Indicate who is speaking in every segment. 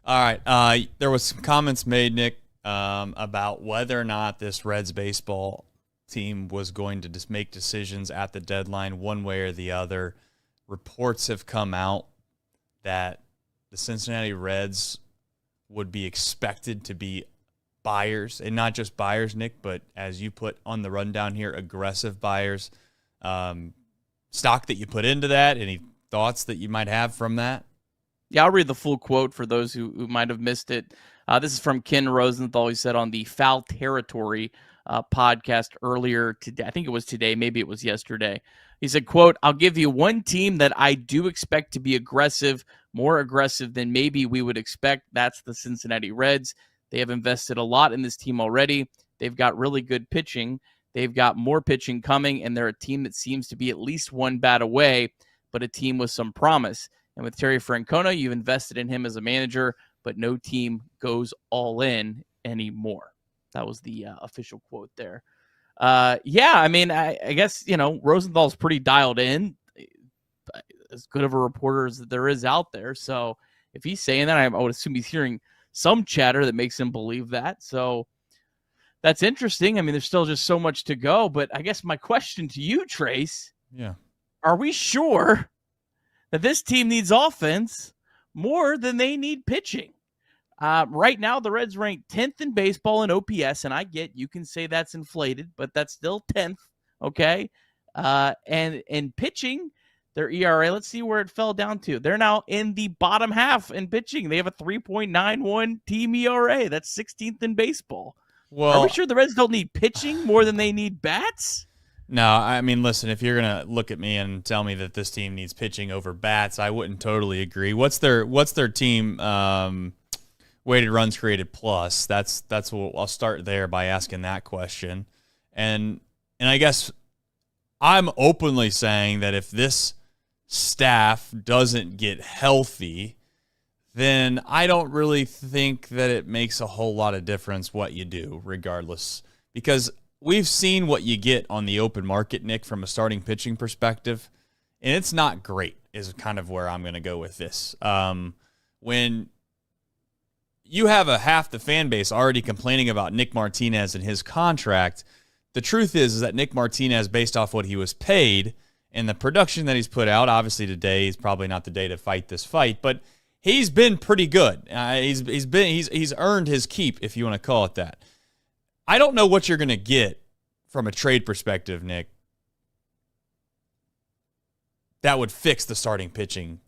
Speaker 1: All right. There was some comments made, Nick, about whether or not this Reds baseball team was going to just make decisions at the deadline one way or the other. Reports have come out that the Cincinnati Reds would be expected to be buyers, and not just buyers, Nick, but as you put on the rundown here, aggressive buyers. Stock that you put into that, any thoughts that you might have from that?
Speaker 2: Yeah, I'll read the full quote for those who might have missed it. This is from Ken Rosenthal. He said on the Foul Territory podcast earlier today. I think it was today. Maybe it was yesterday. He said, quote, "I'll give you one team that I do expect to be aggressive, more aggressive than maybe we would expect. That's the Cincinnati Reds. They have invested a lot in this team already. They've got really good pitching. They've got more pitching coming, and they're a team that seems to be at least one bat away, but a team with some promise. And with Terry Francona, you've invested in him as a manager, but no team goes all in anymore." That was the official quote there. Yeah, I mean, I guess, Rosenthal's pretty dialed in, as good of a reporter as there is out there. So if he's saying that, I would assume he's hearing some chatter that makes him believe that. So that's interesting. I mean, there's still just so much to go. But I guess my question to you, Trace, are we sure that this team needs offense more than they need pitching? Right now, the Reds rank 10th in baseball in OPS, and I get you can say that's inflated, but that's still 10th, okay? And in pitching, their ERA, let's see where it fell down to. They're now in the bottom half in pitching. They have a 3.91 team ERA. That's 16th in baseball. Well, are we sure the Reds don't need pitching more than they need bats?
Speaker 1: No, I mean, listen, if you're going to look at me and tell me that this team needs pitching over bats, I wouldn't totally agree. What's their team weighted runs created plus? That's what I'll start there by asking that question. And I guess I'm openly saying that if this staff doesn't get healthy, then I don't really think that it makes a whole lot of difference what you do, regardless. Because we've seen what you get on the open market, Nick, from a starting pitching perspective, and it's not great, is kind of where I'm going to go with this. When you have half the fan base already complaining about Nick Martinez and his contract, the truth is that Nick Martinez, based off what he was paid and the production that he's put out, obviously today is probably not the day to fight this fight, but he's been pretty good. He's earned his keep, if you want to call it that. I don't know what you're going to get from a trade perspective, Nick, that would fix the starting pitching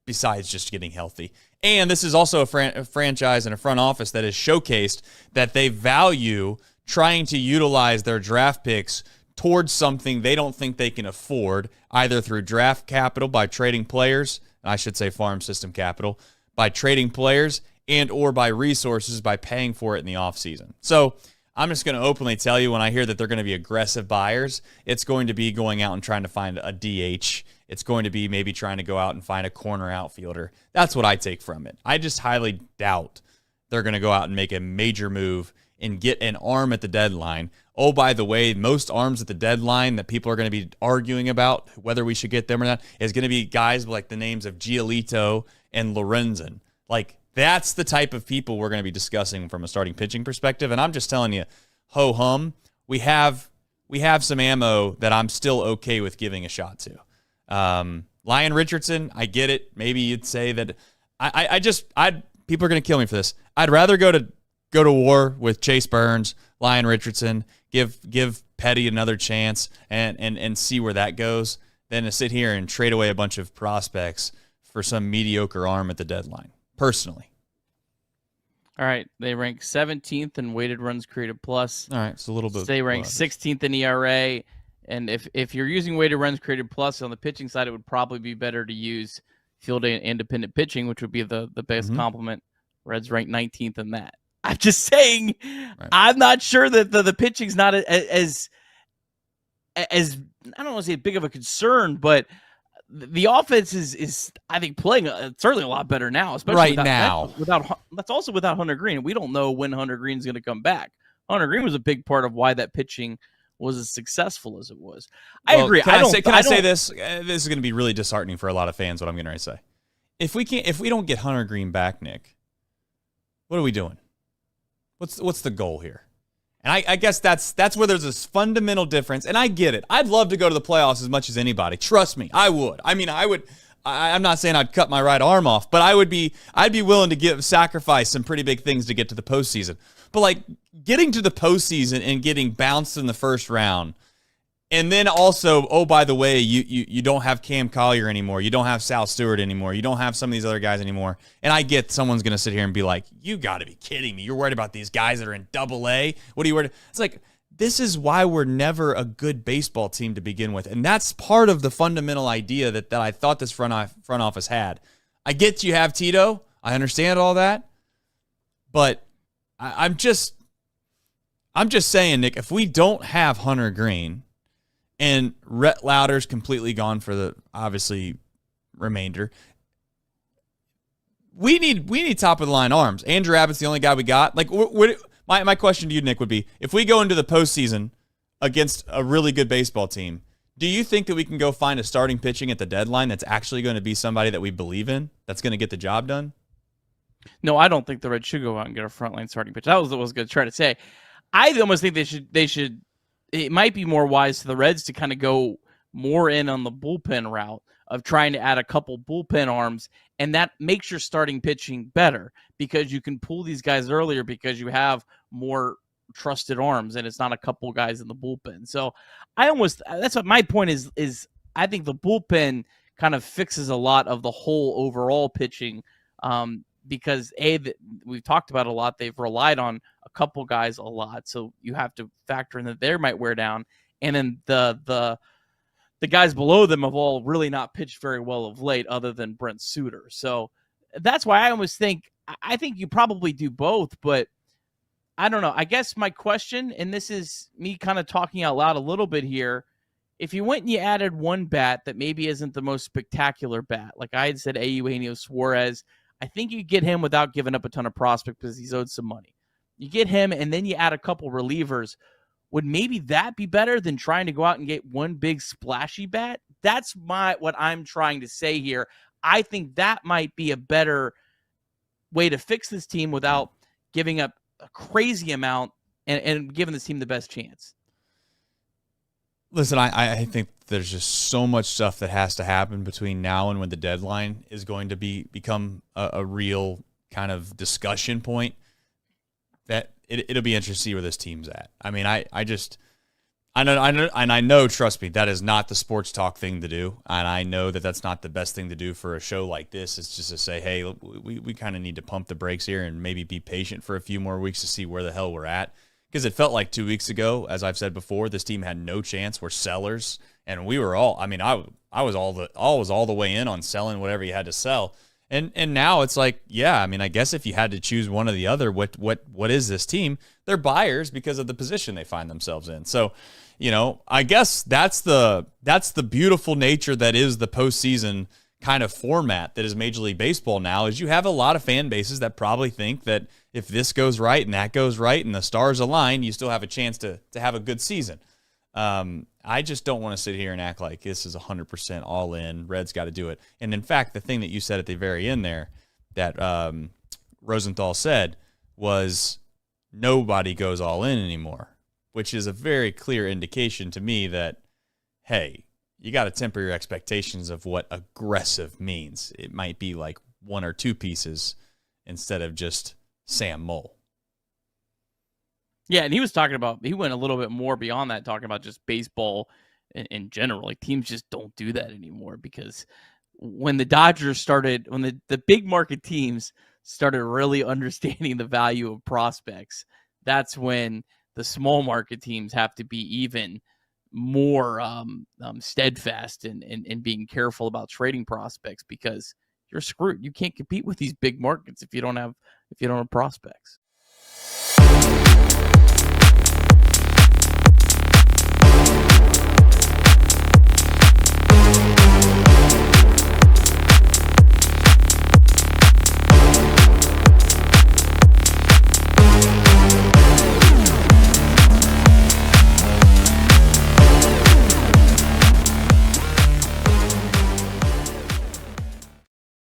Speaker 1: besides just getting healthy. And this is also a franchise and a front office that has showcased that they value trying to utilize their draft picks towards something they don't think they can afford, either through draft capital by trading players, I should say farm system capital, by trading players, and or by resources by paying for it in the offseason. So I'm just going to openly tell you, when I hear that they're going to be aggressive buyers, it's going to be going out and trying to find a DH. It's going to be maybe trying to go out and find a corner outfielder. That's what I take from it. I just highly doubt they're going to go out and make a major move and get an arm at the deadline. Oh, by the way, most arms at the deadline that people are going to be arguing about whether we should get them or not is going to be guys like the names of Giolito and Lorenzen. Like, that's the type of people we're going to be discussing from a starting pitching perspective. And I'm just telling you, ho-hum, we have some ammo that I'm still okay with giving a shot to. Lyon Richardson, I get it. Maybe you'd say that people are going to kill me for this. I'd rather go to war with Chase Burns, Lyon Richardson, give Petty another chance and see where that goes than to sit here and trade away a bunch of prospects for some mediocre arm at the deadline, personally.
Speaker 2: All right, they rank 17th in weighted runs created plus.
Speaker 1: All right, it's a little bit.
Speaker 2: They rank 16th in ERA. And if you're using weighted runs created plus on the pitching side, it would probably be better to use field independent pitching, which would be the best complement. Reds rank 19th in that. I'm just saying, right. I'm not sure that the pitching's not as I don't want to say big of a concern, but the offense is I think playing certainly a lot better now, especially
Speaker 1: right now.
Speaker 2: That's also without Hunter Green. We don't know when Hunter Green's going to come back. Hunter Green was a big part of why that pitching was as successful as it was. I agree.
Speaker 1: Can I say this? This is going to be really disheartening for a lot of fans, what I'm going to say. If we don't get Hunter Green back, Nick, What are we doing? What's the goal here? And I guess that's where there's this fundamental difference. And I get it. I'd love to go to the playoffs as much as anybody. Trust me, I would. I mean, I'm not saying I'd cut my right arm off, but I'd be willing to sacrifice some pretty big things to get to the postseason. But like getting to the postseason and getting bounced in the first round, and then also, oh, by the way, you don't have Cam Collier anymore. You don't have Sal Stewart anymore. You don't have some of these other guys anymore. And I get someone's going to sit here and be like, you got to be kidding me. You're worried about these guys that are in Double-A? What are you worried? It's like, this is why we're never a good baseball team to begin with. And that's part of the fundamental idea that I thought this front office had. I get you have Tito. I understand all that. But I'm just saying, Nick, if we don't have Hunter Green, and Rhett Lauder's completely gone for the, obviously, remainder. We need top-of-the-line arms. Andrew Abbott's the only guy we got. Like, my question to you, Nick, would be, if we go into the postseason against a really good baseball team, do you think that we can go find a starting pitching at the deadline that's actually going to be somebody that we believe in, that's going to get the job done?
Speaker 2: No, I don't think the Reds should go out and get a frontline starting pitcher. That was what I was going to try to say. I almost think they should. It might be more wise to the Reds to kind of go more in on the bullpen route of trying to add a couple bullpen arms, and that makes your starting pitching better because you can pull these guys earlier because you have more trusted arms and it's not a couple guys in the bullpen. So that's what my point is I think the bullpen kind of fixes a lot of the whole overall pitching because we've talked about a lot. They've relied on a couple guys a lot, so you have to factor in that they might wear down, and then the guys below them have all really not pitched very well of late, other than Brent Suter. So that's why I almost think you probably do both, but I don't know. I guess my question, and this is me kind of talking out loud a little bit here, if you went and you added one bat that maybe isn't the most spectacular bat, like I had said, Eugenio Suarez, I think you get him without giving up a ton of prospect because he's owed some money. You get him, and then you add a couple relievers. Would maybe that be better than trying to go out and get one big splashy bat? That's what I'm trying to say here. I think that might be a better way to fix this team without giving up a crazy amount and giving this team the best chance.
Speaker 1: Listen, I think there's just so much stuff that has to happen between now and when the deadline is going to become a real kind of discussion point that it'll be interesting to see where this team's at. I mean, I know, trust me, that is not the sports talk thing to do. And I know that that's not the best thing to do for a show like this. It's just to say, hey, we kind of need to pump the brakes here and maybe be patient for a few more weeks to see where the hell we're at. Because it felt like 2 weeks ago, as I've said before, this team had no chance. We're sellers, and we were all. I mean, I was all the way in on selling whatever you had to sell, and now it's like, yeah. I mean, I guess if you had to choose one or the other, what is this team? They're buyers because of the position they find themselves in. So, I guess that's the beautiful nature that is the postseason kind of format that is Major League Baseball now. Is you have a lot of fan bases that probably think that if this goes right and that goes right and the stars align, you still have a chance to have a good season. I just don't want to sit here and act like this is 100% all in. Reds got to do it. And in fact, the thing that you said at the very end there that Rosenthal said was nobody goes all in anymore, which is a very clear indication to me that, hey, you got to temper your expectations of what aggressive means. It might be like one or two pieces instead of just Sam Mole.
Speaker 2: Yeah, and he went a little bit more beyond that, talking about just baseball in general. Like, teams just don't do that anymore because when the Dodgers started, when the big market teams started really understanding the value of prospects, that's when the small market teams have to be even more steadfast in being careful about trading prospects because you're screwed. You can't compete with these big markets if you don't have prospects.